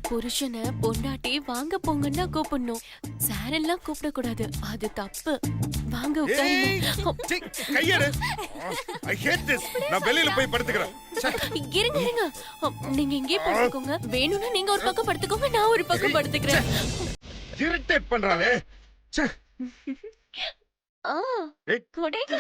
புருஷனை பொண்டாட்டி வாங்க போங்கன்னா கூப்பிடணும். சார் எல்லாம் கூப்பிட கூடாது, அது தப்பு. வாங்க உட்காருங்க. கையெடு. I hate this. நான் வெளியில போய் படுத்துக்கிறேன். இருங்க இருங்க, நீங்க இங்கே படுத்துக்கோங்க. வேணும்னா நீங்க ஒரு பக்கம் படுத்துக்கோங்க, நான் ஒரு பக்கம் படுத்துக்கிறேன். இரிட்டேட் பண்றாளே. ச்சே. கொடைங்க.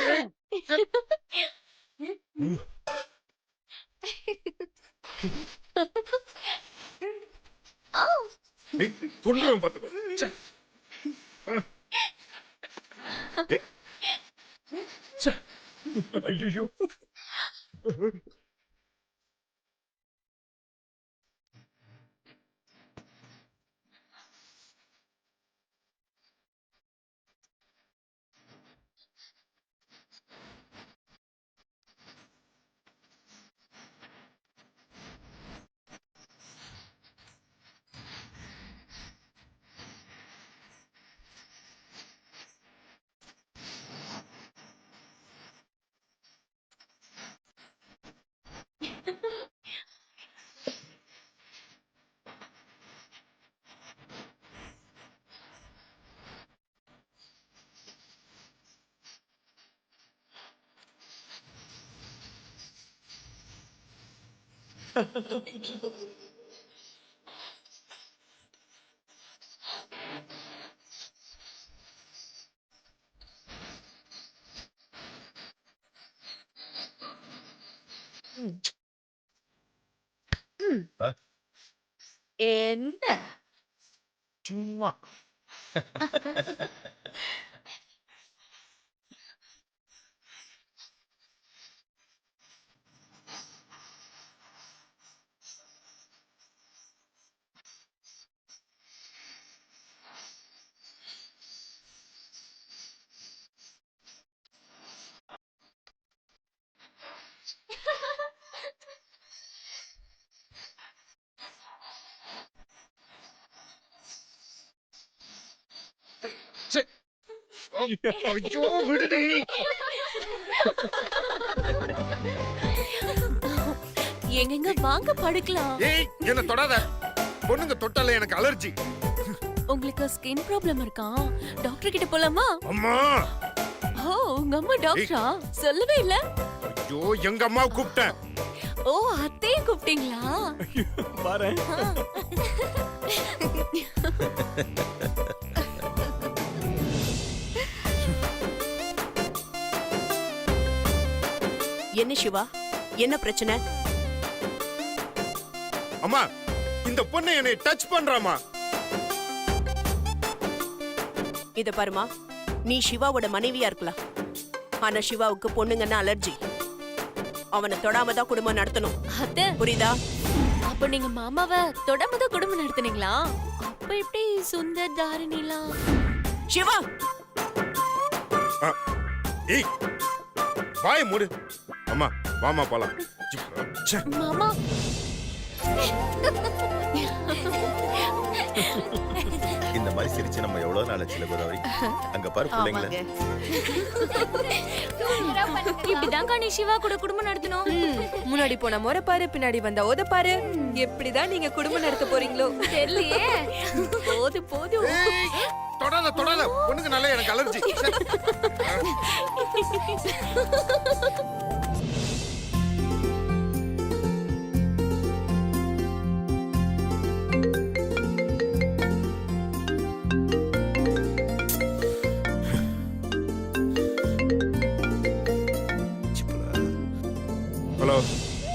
கொண்டுறேன் பாத்துக்கோ. ஐயோ. என்ன சும்மா ஐயோ விடுடி. எங்கங்க வாங்க படுக்கலாம். ஏய் என்ன தொடாத. பொண்ணுங்க தொட்டால எனக்கு அலர்ஜி. உங்களுக்கு ஸ்கின் ப்ராப்ளம் இருக்கா? டாக்டர் கிட்ட போலாமா? அம்மா. ஓ உங்க அம்மா டாக்டரா? சொல்லவே இல்ல. ஐயோ எங்க அம்மாவை கூப்பிட்டேன். ஓ அத்தையை கூப்பிட்டீங்களா? பாரு. என்ன சிவா, என்ன பிரச்சனை? அம்மா இந்த பொண்ணு என்னை டச் பண்றாமா. இத பாருமா, நீ சிவாவோட மனைவியா இருக்கலாம், ஆனா சிவாவுக்கு பொண்ணுங்கன்னா அலர்ஜி. அவனை தொடாம தான் குடும்பம் நடத்தணும். அத்தை புரியுதா? அப்ப நீங்க மாமாவை தொடாம தான் குடும்பம் நடத்துனீங்களா? அப்ப எப்படி சுந்தர் தாரிணிலாம்? சிவா ஏய் வாய மூடு. அம்மா வாமா போலாம். மாமா இந்த மாதிரி சிரிச்சு நம்ம எவ்வளவு நாள் ஆச்சுல கோதாவரி. அங்க பாரு பிள்ளைங்கள. இப்படிதான் நீ சிவா கூட குடும்பம் நடத்தணும். முன்னாடி போன முறை பாரு, பின்னாடி வந்த ஓத பாரு. எப்படிதான் நீங்க குடும்பம் நடத்த போறீங்களோ தெரியலையே. போது போது. தொடாத தொடாத. பொண்ணுங்க நல்ல எனக்கு அலர்ஜி. ஹலோ.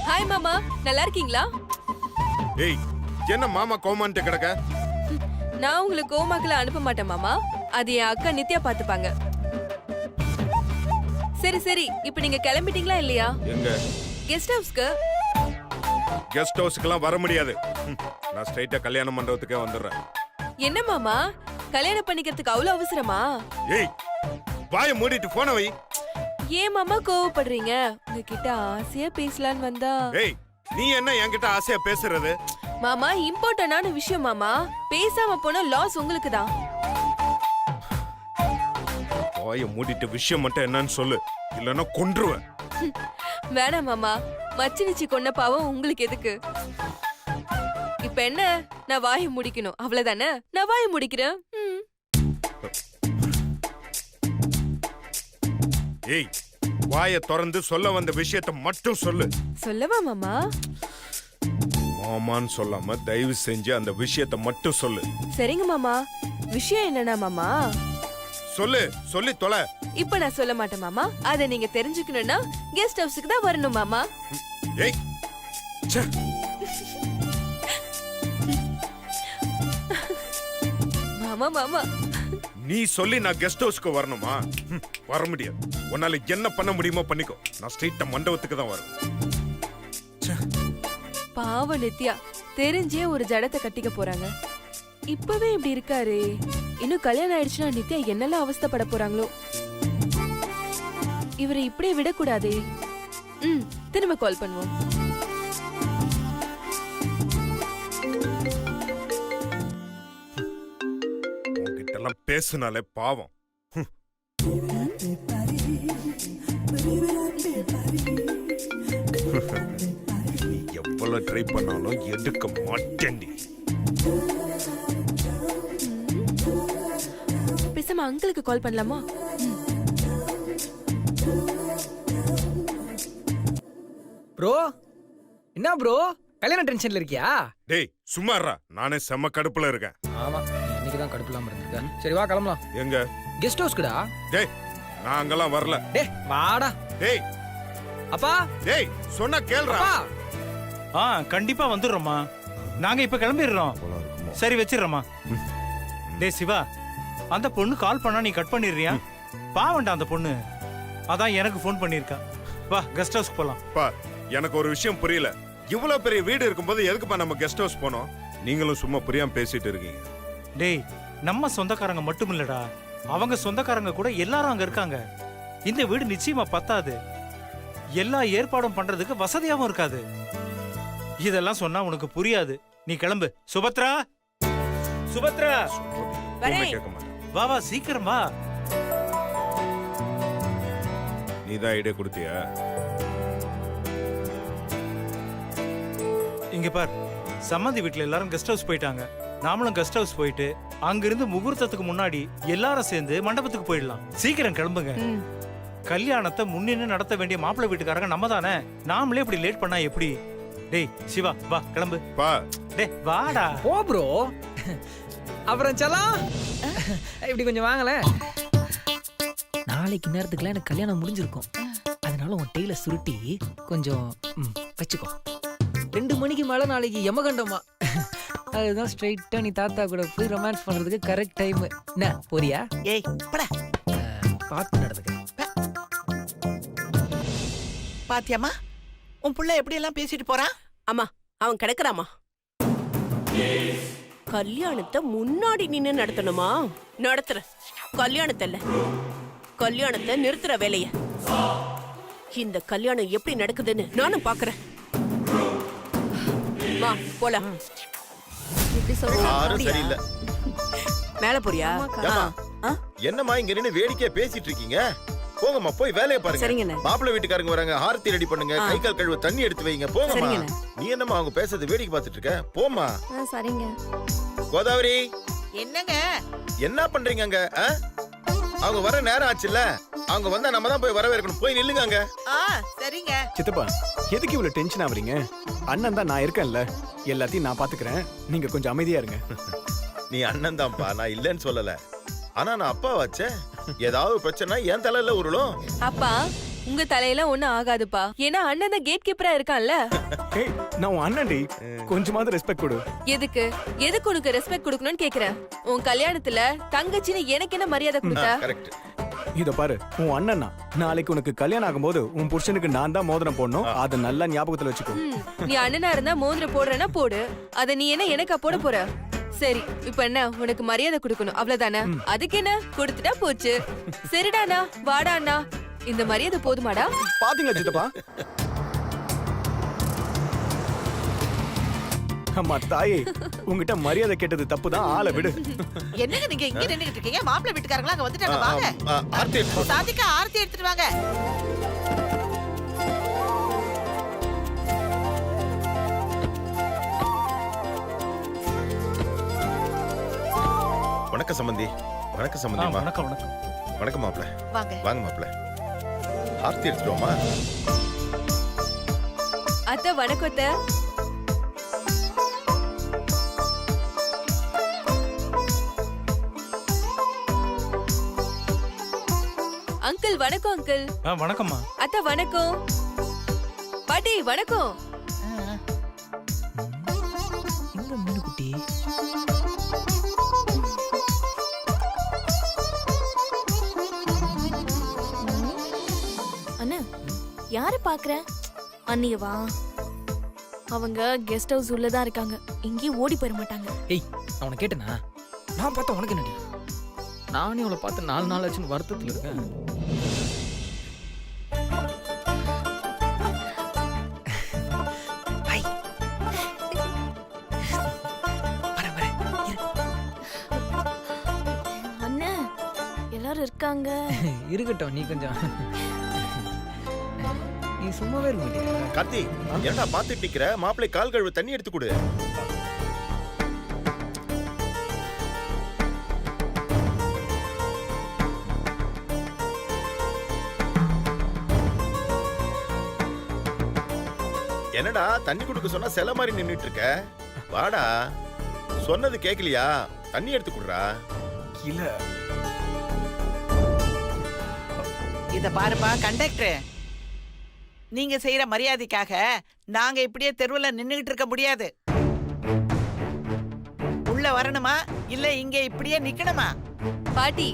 ஹாய் மாமா, நல்லா இருக்கீங்களா? ஏய், என்ன மாமா கோமான்ட்டு கிடக்க? நான் உங்களுக்கு கோமாக்குல அனுப்ப மாட்டேன் மாமா. அது என் அக்கா நித்யா பாத்துப்பாங்க. சரி சரி, இப்போ நீங்க கிளம்பிட்டீங்களா இல்லையா? எங்க? கெஸ்ட் ஹவுஸ்க்கு. கெஸ்ட் ஹவுஸ்க்குலாம் வர முடியாது. நான் ஸ்ட்ரைட்டா கல்யாண மண்டபத்துக்கே வந்துடுறேன். என்ன மாமா, கல்யாணம் பண்ணிக்கிறதுக்கு அவ்வளவு அவசரமா? ஏய், வாயை மூடிட்டு போன வை. ஏன் மாமா கோவப்படுறீங்க? உங்ககிட்ட ஆசையா பேசலான்னு வந்தா. ஏய், நீ என்ன என்கிட்ட ஆசையா பேசுறது? மாமா, இம்பார்ட்டன்டான விஷயம் மாமா. பேசாம போனா லாஸ் உங்களுக்கு தான். வாயை மூடிட்டு விஷயம் மட்டும் என்னன்னு சொல்லு, இல்லன்னா கொன்றுவேன். வேணாம் மாமா, மச்சி நிச்சி கொண்ட பாவம் உங்களுக்கு எதுக்கு? இப்ப என்ன, நான் வாயை முடிக்கணும் அவ்வளவுதானே? நான் வாயை முடிக்கிறேன். ஏய், வாயை திறந்து சொல்ல வந்த விஷயத்தை மட்டும் சொல்லு. சொல்லவா மாமா? மாமான்னு சொல்லாம தயவு செஞ்சு அந்த விஷயத்தை மட்டும் சொல்லு. சரிங்க மாமா. விஷயம் என்னன்னா மாமா, சொல்லு, சொல்லி தொலை. இப்ப நான் சொல்ல மாட்டேன் மாமா. அத நீங்க தெரிஞ்சுக்கணும்னா கெஸ்ட் ஹவுஸ்க்கு தான் வரணும் மாமா. ஏய், ச்சே. மாமா மாமா, நீ சொல்லி நான் கெஸ்ட் ஹவுஸ்க்கு வரணுமா? வர முடியாது. உன்னால என்ன பண்ண முடியுமோ பண்ணிக்கோ. நான் ஸ்ட்ரெயிட்டா மண்டபத்துக்கு தான் வரேன். பாவ நித்யா தெரிஞ்சே ஒரு ஜடத்தை கட்டிக்க போறாங்க. இப்பவே இப்படி இருக்காரு, இன்னும் கல்யாணம் ஆயிடுச்சுன்னா நித்யா என்னெல்லாம் அவஸ்தைப்பட போறாங்களோ. இவரை இப்படியே விடக்கூடாதே. திரும்ப கால் பண்ணுவோம். உன்கிட்ட எல்லாம் பேசுனாலே பாவம். நீ எவ்வளவு ட்ரை பண்ணாலும் எடுக்க மாட்டேன்டி. பேசாம அங்கிளுக்கு கால் பண்ணலாமா? ப்ரோ, என்ன ப்ரோ கல்யாண டென்ஷன்ல இருக்கியா? டேய் சும்மாறா, நானே செம்ம கடுப்புல இருக்கேன். ஆமா, இன்னைக்கு தான் கடுப்புலாம் இருந்திருக்கேன். சரி வா கிளம்பலாம். எங்க? கெஸ்ட் ஹவுஸ்க்குடா. டேய், நான் அங்கெல்லாம் வரல. டேய் வாடா. டேய் அப்பா. டேய், சொன்னா கேளுடா. அப்பா. கண்டிப்பா வந்துடுறோம்மா. நாங்க இப்ப கிளம்பிடுறோம். சரி வச்சிடுறோம்மா. டேய் சிவா, அந்த பொண்ணு கால் பண்ணா நீ கட் பண்ணிடுறியா? பாவண்டா அந்த பொண்ணு. அதான் எனக்கு ஃபோன் பண்ணிருக்கா. வா கெஸ்ட் ஹவுஸ்க்கு போலாம். பா, எனக்கு ஒரு விஷயம் புரியல. இவ்வளவு பெரிய வீடு இருக்கும்போது எதுக்குப்பா நம்ம கெஸ்ட் ஹவுஸ் போனோம்? நீங்களும் சும்மா புரியாம பேசிட்டு இருக்கீங்க. டேய், நம்ம சொந்தக்காரங்க மட்டும் இல்லடா, அவங்க சொந்தக்காரங்க கூட எல்லாரும் அங்க இருக்காங்க. இந்த வீடு நிச்சயமா பத்தாது. எல்லா ஏற்பாடும் பண்றதுக்கு வசதியாவும் இருக்காது. இதெல்லாம் சொன்னா உனக்கு புரியாது. நீ கிளம்பு. சுபத்ரா, சுபத்ரா, வரேன். கேட்க மாட்டேன். வா வா சீக்கிரம் வா. நீதான் ஐடியா கொடுத்தியா? இங்க பார், சம்மந்தி வீட்டுல எல்லாரும் கெஸ்ட் ஹவுஸ் போயிட்டாங்க. நாமளும் கெஸ்ட் ஹவுஸ் போயிட்டு அங்கிருந்து முகூர்த்தத்துக்கு முன்னாடி எல்லாரும் சேர்ந்து மண்டபத்துக்கு போயிடலாம். சீக்கிரம் கிளம்புங்க. கல்யாணத்தை முன்னின்னு நடத்த வேண்டிய மாப்பிள்ளை வீட்டுக்காரங்க நம்ம தானே. நாமளே இப்படி லேட் பண்ணா எப்படி? டேய் சிவா, வா கிளம்பு. பா, டேய் வாடா. போ ப்ரோ. அப்புறம் சலாம் இப்படி கொஞ்சம் வாங்கல. நாளைக்கு நேரத்துக்குலாம் எனக்கு கல்யாணம் முடிஞ்சிருக்கும். அதனால உன் டெய்ல சுருட்டி கொஞ்சம் வச்சுக்கோ. 2 மணிக்கு மேல நாளைக்கு யமகண்டமா. அதுதான் ஸ்ட்ரைட்டா நீ தாத்தா கூட போய் ரொமான்ஸ் பண்றதுக்கு கரெக்ட் டைம். என்ன போறியா? ஏய் பட பார்த்து நடந்துக்க. பாத்தியாமா உன் புள்ள எப்படி எல்லாம் பேசிட்டு போறான்? அம்மா, அவன் கிடக்குறாமா. கல்யாணத்தை முன்னாடி நின்னு நடத்தணுமா? நடத்துற. கல்யாணத்தை இல்ல, கல்யாணத்தை நிறுத்துற வேலைய. இந்த கல்யாணம் எப்படி நடக்குதுன்னு நானும் பாக்குறேன். வா போலாம். யாரும் சரியில்லை. மேல போறியா? ஏம்மா, என்னம்மா இங்க நின்னு வேடிக்கையா பேசிட்டு இருக்கீங்க? போங்கம்மா, போய் வேலையை பாருங்க. சரிங்கண்ணே. மாப்பிள்ளை வீட்டுக்காரங்க வராங்க, ஆரத்தி ரெடி பண்ணுங்க, கை கால் கழுவ தண்ணி எடுத்து வைங்க. போங்கம்மா. சரிங்கண்ணே. நீ என்னம்மா அவங்க பேசுறது வேடிக்கை பார்த்துட்டு இருக்க? போம்மா. சரிங்க. கோதாவரி, என்னங்க என்ன பண்றீங்க அங்க? அவங்க வர நேரம் ஆச்சுல்ல. அவங்க வந்தா நம்ம தான் போய் வரவேற்கணும். போய் நில்லுங்க அங்க. சரிங்க. சித்தப்பா, எதுக்கு இவ்வளவு டென்ஷன் ஆவறீங்க? அண்ணன் தான் நான் இருக்கேன்ல, எல்லாத்தையும் நான் பாத்துக்கிறேன். நீங்க கொஞ்சம் அமைதியா இருங்க. நீ அண்ணன் தான்ப்பா, நான் இல்லைன்னு சொல்லல. ஆனா நான் அப்பா வச்சே. ஏதாவது பிரச்சனை என் தலையில உருளும். அப்பா, உங்க தலையில ஒண்ணும் ஆகாதுப்பா. ஏன்னா அண்ணன் தான் கேட் கீப்பரா இருக்கான்ல. ஏய் நான் உன் அண்ணன்டி, கொஞ்சமாவது ரெஸ்பெக்ட் கொடு. எதுக்கு உனக்கு ரெஸ்பெக்ட் கொடுக்கணும்னு கேக்குறேன். உன் கல்யாணத்துல தங்கச்சின்னு எனக்கு என்ன மரியாதை கொடுத்தா? கரெக்ட். இத பாரு, உன் அண்ணன் நாளைக்கு உனக்கு கல்யாணம் ஆகும்போது உன் புருஷனுக்கு நான் தான் மோதிரம் போடணும். அதை நல்லா ஞாபகத்துல வச்சுக்கோ. நீ அண்ணனா இருந்தா மோதிரம் போடுறேன்னா போடு. அத நீ என்ன எனக்கா போட போற? சரி, இப்ப என்ன உனக்கு மரியாதை கொடுக்கணும் அவ்வளவுதானே? அதுக்கு என்ன கொடுத்துட்டா போச்சு. சரிடாண்ணா, வாடா அண்ணா. இந்த மரியாதை போதுமாடா? பாத்தீங்களா சித்தப்பா? அம்மா தாயே, உங்ககிட்ட மரியாதை கேட்டது தப்புதான், ஆளை விடு. என்னங்க நீங்க இங்க நின்னுகிட்டு இருக்கீங்க? மாப்பிள்ளை வீட்டுக்காரங்களா அங்க வந்துட்டாங்க, வாங்க. ஆர்த்தி எடுத்து வா. சாதிக்கா ஆர்த்தி எடுத்துட்டு வாங்க. வணக்கம் சம்பந்தி. வணக்கம் சம்பந்திமா. வணக்கம் வணக்கம். வணக்கம் மாப்பிள்ள. வாங்க. வாங்க மாப்பிள்ள. ஆர்த்தி எடுத்துட்டோமா? அத்தை வணக்கம் அத்தை. அங்கிள் வணக்கம் அங்கிள். வணக்கம்மா. அத்தை வணக்கம். பாட்டி வணக்கம். எங்க மீனு குட்டி? அண்ணா யார பாக்குற? அண்ணியவா? அவங்க கெஸ்ட் ஹவுஸ் உள்ளதான் இருக்காங்க, எங்கேயும் ஓடி போயிட மாட்டாங்க. ஏய், நான் உனக்கு கேட்டேனா? நான் பார்த்தா உனக்கு என்னடி? நானே அவளை பார்த்து 4 நாள் ஆச்சுன்னு வருத்தத்தில் இருக்கேன். அண்ணா எல்லாரும் இருக்காங்க. இருக்கட்டும், நீ கொஞ்சம் நீ சும்மாவே இருக்க மாட்டியா? கார்த்தி, என்னடா பாத்துட்டு நிக்கிற? மாப்பிள்ளை கால் கழுவு தண்ணி எடுத்து கொடு. என்னடா தண்ணி கொடுக்க சொன்னா சில மாதிரி நின்னுட்டு இருக்க? வாடா. சொன்னது கேக்கலையா? தண்ணி எடுத்து குடுறா. இல்ல இத பாருப்பா கண்டக்டர், நீங்க செய்யற மரியாதைக்காக நாங்க இப்படியே தெருவுல நின்னுகிட்டு இருக்க முடியாது. உள்ள வரணுமா இல்ல இங்க இப்படியே நிக்கணுமா? பாட்டி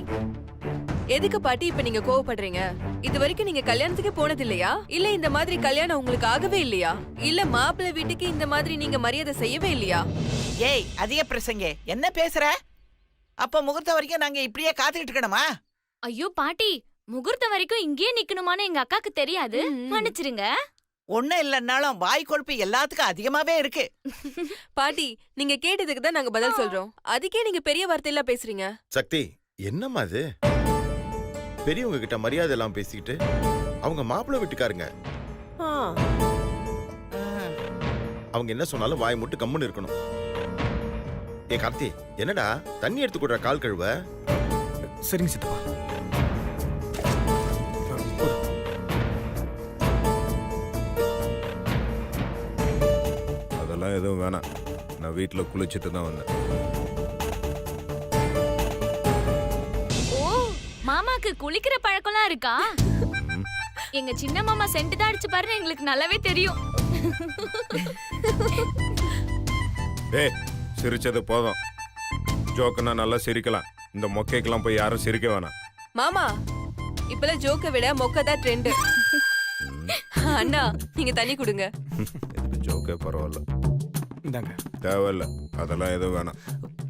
எதுக்கு பாட்டி இப்ப நீங்க கோவப்படுறீங்க? இது வரைக்கும் நீங்க கல்யாணத்துக்கு போனது இல்லையா? இல்ல இந்த மாதிரி கல்யாணம் உங்களுக்கு ஆகவே இல்லையா? இல்ல மாப்பிள்ளை வீட்டுக்கு இந்த மாதிரி நீங்க மரியாதை செய்யவே இல்லையா? ஏய் அதிக பிரசங்க, என்ன பேசுற? அப்ப முகூர்த்தம் வரைக்கும் நாங்க இப்படியே காத்துக்கிட்டு இருக்கணுமா? ஐயோ பாட்டி, முகூர்த்தம் வரைக்கும் இங்கேயே நிக்கணுமான்னு எங்க அக்காக்கு தெரியாது, மன்னிச்சிருங்க. ஒண்ணும் இல்லன்னாலும் வாய் கொழுப்பு எல்லாத்துக்கும் அதிகமாவே இருக்கு. பாட்டி நீங்க கேட்டதுக்கு தான் நாங்க பதில் சொல்றோம். அதுக்கே நீங்க பெரிய வார்த்தையெல்லாம் பேசுறீங்க. சக்தி, என்னம்மா அது? பெரியவங்க கிட்ட மரியாதை எல்லாம் பேசிக்கிட்டு அவங்க மாப்பிள்ளை வீட்டுக்காருங்க. ஆ, அவங்க என்ன சொன்னாலும் வாய் முட்டு கம்முன்னு இருக்கணும். ஏ கார்த்தி, என்னடா தண்ணி எடுத்து கொடுற கால் கழுவ? சரிங்க சித்தப்பா. அதெல்லாம் எதுவும் வேணாம், நான் வீட்டுல குளிச்சுட்டு தான் வந்தேன். ஓ, மாமாக்கு குளிக்கிற பழக்கம்லாம் இருக்கா? எங்க சின்ன மாமா சென்ட் தான் அடிச்சு பாருன்னு எங்களுக்கு நல்லாவே தெரியும். ஏய், சிரிச்சது போதும். ஜோக்குன்னா நல்லா சிரிக்கலாம். இந்த மொக்கைக்கெல்லாம் போய் யாரும் சிரிக்க வேணாம். மாமா இப்பெல்லாம் ஜோக்க விட மொக்கதான் ட்ரெண்ட். அண்ணா நீங்க தண்ணி கொடுங்க. இதுக்கு ஜோக்கே பரவாயில்ல. இந்தாங்க. தேவையில்ல, அதெல்லாம் எதுவும் வேணாம்.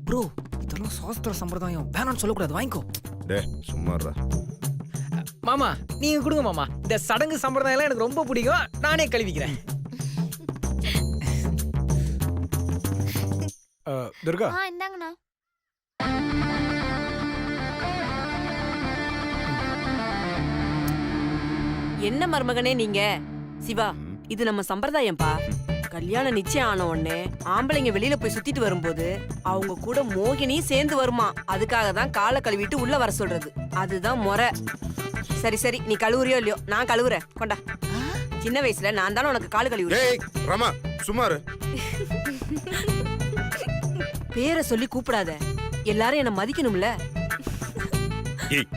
ப்ரோ, இதெல்லாம் சாஸ்திர சம்பிரதாயம், வேணாம்னு சொல்லக்கூடாது, வாங்கிக்கோ. டே சும்மாறா. மாமா நீங்க கொடுங்க மாமா. இந்த சடங்கு சம்பிரதாயம் எல்லாம் எனக்கு ரொம்ப பிடிக்கும், நானே கழுவிக்கிறேன். துர்கா, இந்தாங்கண்ணா. என்ன மருமகனே நீங்க? சிவா, இது நம்ம சம்பிரதாயம்பா. கல்யாணம் நிச்சயம் ஆன உடனே ஆம்பளைங்க வெளியில போய் சுத்திட்டு வரும்போது அவங்க கூட மோகினி சேர்ந்து வருமா. அதுக்காக தான் காலை கழுவிட்டு உள்ள வர சொல்றது. அதுதான் முறை. சரி சரி, நீ கழுவுறியோ இல்லையோ, நான் கழுவுறேன். கொண்டா. சின்ன வயசுல நான் தானே உனக்கு கால் கழுவுறேன். ஏய் ரமா, சும்மாரு. பேரை சொல்லி கூப்பிடாத, எல்லாரும் என்ன மதிக்கணும்ல. ஏய்,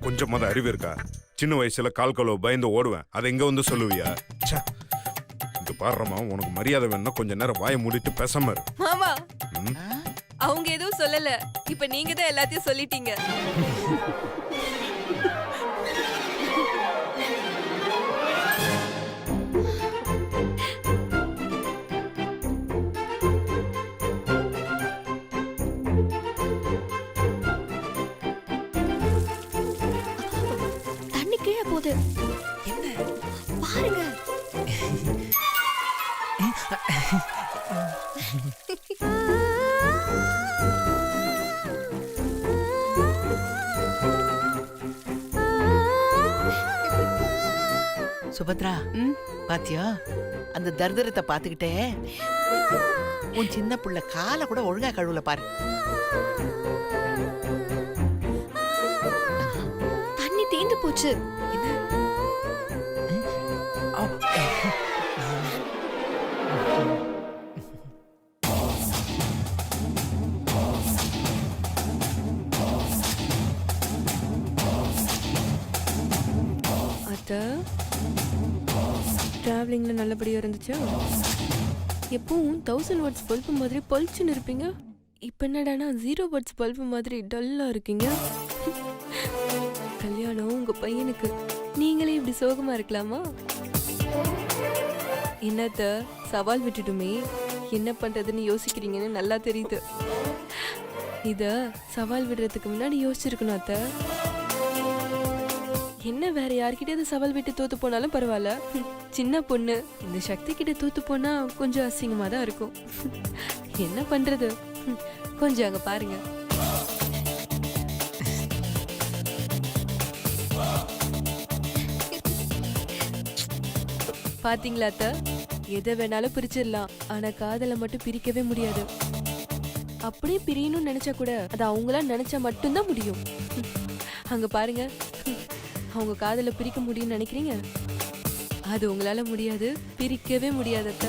கொஞ்சமாவது அறிவு இருக்கா? சின்ன வயசுல கால் கழுவ பயந்து ஓடுவேன். அதை இங்க வந்து சொல்லுவியா? ச்சே. இது பாடுறமா, உனக்கு மரியாதை வேணும்னா கொஞ்ச நேரம் வாயை மூடிட்டு பேசாம இரு. மாமா ம்? அவங்க எதுவும் சொல்லல, இப்ப நீங்க தான் எல்லாத்தையும் சொல்லிட்டீங்க. தண்ணி கீழே போகுது. பாருங்க. சுபத்ரா, பாத்தியா அந்த தர்தரத்தை பாத்துக்கிட்டே உன் சின்ன புள்ள காலை கூட ஒழுங்கா கழுவல பாரு. தண்ணி தீந்து போச்சு. அத்த டிராவலிங்ல நல்லபடியா இருந்துச்சா? எப்பவும் 1000 வாட்ஸ் பல்பு மாதிரி பல்ச்சுன்னு இருப்பீங்க, இப்ப என்னடானா 0 வாட்ஸ் பல்பு மாதிரி டல்லா இருக்கீங்க. கல்யாணம் உங்க பையனுக்கு, நீங்களே இப்படி சோகமா இருக்கலாமா? என்னத்த சவால் விட்டுட்டுமே என்ன பண்றதுன்னு யோசிக்கிறீங்கன்னு நல்லா தெரியுது. இத சவால் விடுறதுக்கு முன்னாடி யோசிச்சிருக்கணும் அத்த. என்ன வேற யார்கிட்டயாவது சவால் விட்டு தோத்து போனாலும் பரவாயில்ல, சின்ன பொண்ணு இந்த சக்தி கிட்ட தோத்து போனா கொஞ்சம் அசிங்கமா தான் இருக்கும். என்ன பண்றது, கொஞ்சம் அங்க பாருங்க. பாத்தீங்களா அத்த, எதை வேணாலும் பிரிச்சிடலாம், ஆனா காதலை மட்டும் பிரிக்கவே முடியாது. அப்படியே பிரியணும்னு நினைச்சா கூட அது அவங்களா நினைச்சா மட்டும்தான் முடியும். அங்க பாருங்க, அவங்க காதல பிரிக்க முடியும்னு நினைக்கிறீங்க, அது உங்களால முடியாது, பிரிக்கவே முடியாது அத்த.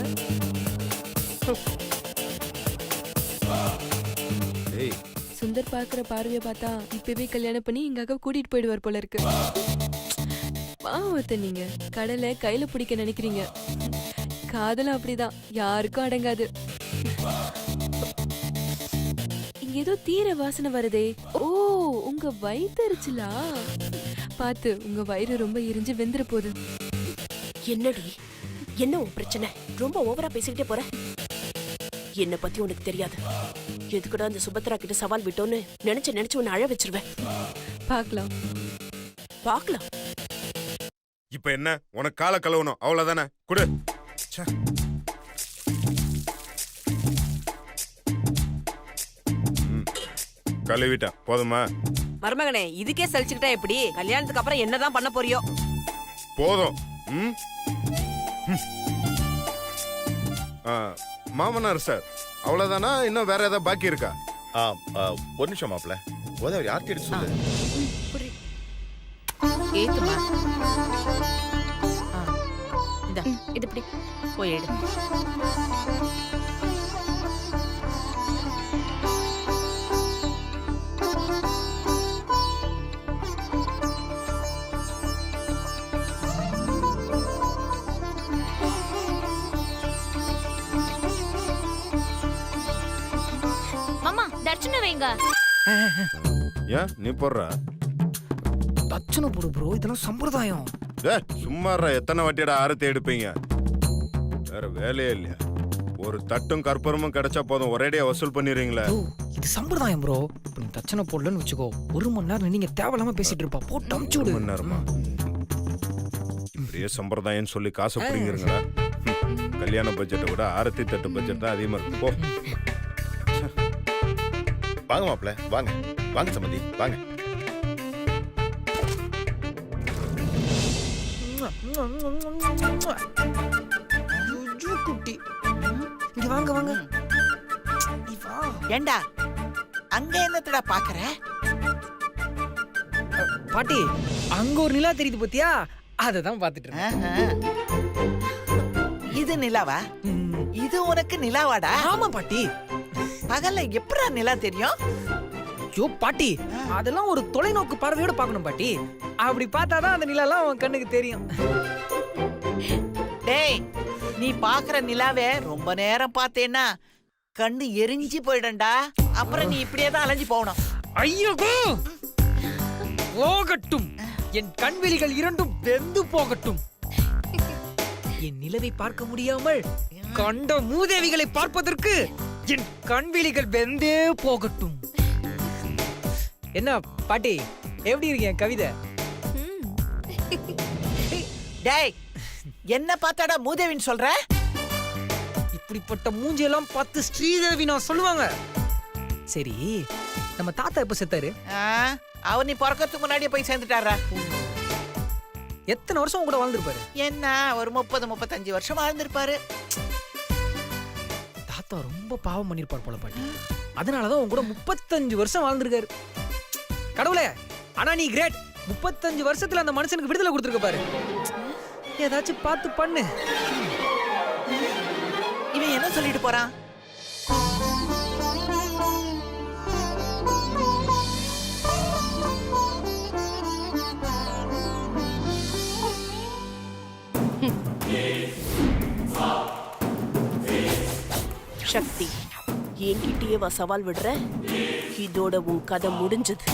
ஏய், சுந்தர் பாக்குற பார்வைய பார்த்தா இப்பவே கல்யாணம் பண்ணி எங்காக கூட்டிட்டு போயிடுவார் போல இருக்கு. பாவத்தை நீங்க கடலை கையில பிடிக்க நினைக்கிறீங்க, காதலும் அப்படிதான், யாருக்கும் அடங்காது. இங்க ஏதோ தீர வாசனை வருதே. ஓ, உங்க வயிற்றுச்சலா? பாத்து, உங்க வயிறு ரொம்ப எரிஞ்சு வெந்துற போகுது. என்னடி, என்ன உன் பிரச்சனை? ரொம்ப ஓவரா பேசிக்கிட்டே போற. என்ன பத்தி உனக்கு தெரியாது. எதுக்குடா அந்த சுபத்ரா கிட்ட சவால் விட்டோன்னு நினைச்சு உன்னை அழ வச்சிருவேன். பாக்கலாம் பாக்கலாம். இப்ப என்ன, உனக்கு காலை கழுவணும் அவ்வளவுதானே? குடு. ச்சே. கழுவிட்டா போதுமா? மருமகனே, இதுக்கே சலிச்சுக்கிட்டா எப்படி? கல்யாணத்துக்கு அப்புறம் என்னதான் பண்ண போறியோ? போதும். ம்? மாமனார் சார், அவ்வளவுதானா? இன்னும் வேற ஏதாவது பாக்கி இருக்கா? ஒரு நிமிஷம் மாப்பிள்ள, கோதாவரி யார்கிட்ட எடுத்து சொல்லு. ஏத்துமா இந்த இது இப்படி போய் எடு. மாமா தர்ச்சனை வைங்க. ஏன் நீ போடுற? தச்சனை போடு ப்ரோ, இதெல்லாம் சம்பிரதாயம். சும்மா எத்தனை வாட்டியடா ஆரத்தி எடுப்பீங்க? வேற வேலையே இல்லையா? ஒரு தட்டும் கற்பூரமும் கிடைச்சா போதும், ஒரேடியா வசூல் பண்ணிடுறீங்களே. ப்ரோ, இது சம்பிரதாயம் ப்ரோ. இப்போ நீ தச்சனை போடலன்னு வச்சுக்கோ, 1 மணி நேரம் நீங்க தேவையில்லாம பேசிட்டு இருப்பா. போட்டு அமுச்சு விடு. 1 மணி நேரமா? இப்படியே சம்பிரதாயம் சொல்லி காசு பிடிங்கிறீங்களா? கல்யாண பட்ஜெட்டை விட ஆரத்தி தட்டு பட்ஜெட் தான் அதிகமா இருக்கு. போ. வாங்க மாப்பிள்ள, வாங்க வாங்க சம்மந்தி, வாங்க. குட்டி, இங்க வாங்க வாங்க. ஏண்டா அங்க என்னத்தடா பாக்குற? பாட்டி, அங்க ஒரு நிலா தெரியுது பாத்தியா? அததான் பாத்துட்டு இருக்கேன். இது நிலாவா? இது உனக்கு நிலாவாடா? ஆமா பாட்டி. பகல்ல எப்படா நிலா தெரியும்? ஐயோ பாட்டி, அதெல்லாம் ஒரு தொலைநோக்கு பார்வையோட பார்க்கணும் பாட்டி. அப்படி பார்த்தாதான் அந்த நிலாலாம் அவன் கண்ணுக்கு தெரியும். டேய், நீ பாக்குற நிலாவே ரொம்ப நேரம் பார்த்தேன்னா கண்ணு எரிஞ்சு போயிடண்டா. அப்புறம் நீ இப்படியே தான் அலைஞ்சு போகணும். ஐயோ, போகட்டும். என் கண்வெளிகள் இரண்டும் வெந்து போகட்டும். என் நிலவை பார்க்க முடியாமல் கண்ட மூதேவிகளை பார்ப்பதற்கு என் கண்வெளிகள் வெந்தே போகட்டும். என்ன பாட்டி, எப்படி இருக்கேன் கவிதை? டேய், என்ன பார்த்தாடா மூதேவின்னு சொல்ற? இப்படிப்பட்ட மூஞ்சியெல்லாம் பார்த்து ஸ்ரீதேவி நான் சொல்லுவாங்க. சரி, நம்ம தாத்தா எப்ப செத்தாரு? அவர் நீ பிறக்கிறதுக்கு முன்னாடியே போய் சேர்ந்துட்டாரா? எத்தனை வருஷம் கூட வாழ்ந்துருப்பாரு? என்ன ஒரு 30-35 வருஷம் வாழ்ந்திருப்பாரு. தாத்தா ரொம்ப பாவம் பண்ணிருப்பார் போல பாட்டி. அதனாலதான் உங்க கூட 35 வருஷம் வாழ்ந்திருக்காரு. கடவுளே, ஆனா நீ கிரேட். 35 வருஷத்துல அந்த மனுஷனுக்கு விடுதலை கொடுத்துருக்க பாரு. ஏதாச்சும் பார்த்து பண்ணு. இவன் என்ன சொல்லிட்டு போறான்? சக்தி, என்கிட்டயே வா சவால் விடுற? இதோட உன் கதை முடிஞ்சது.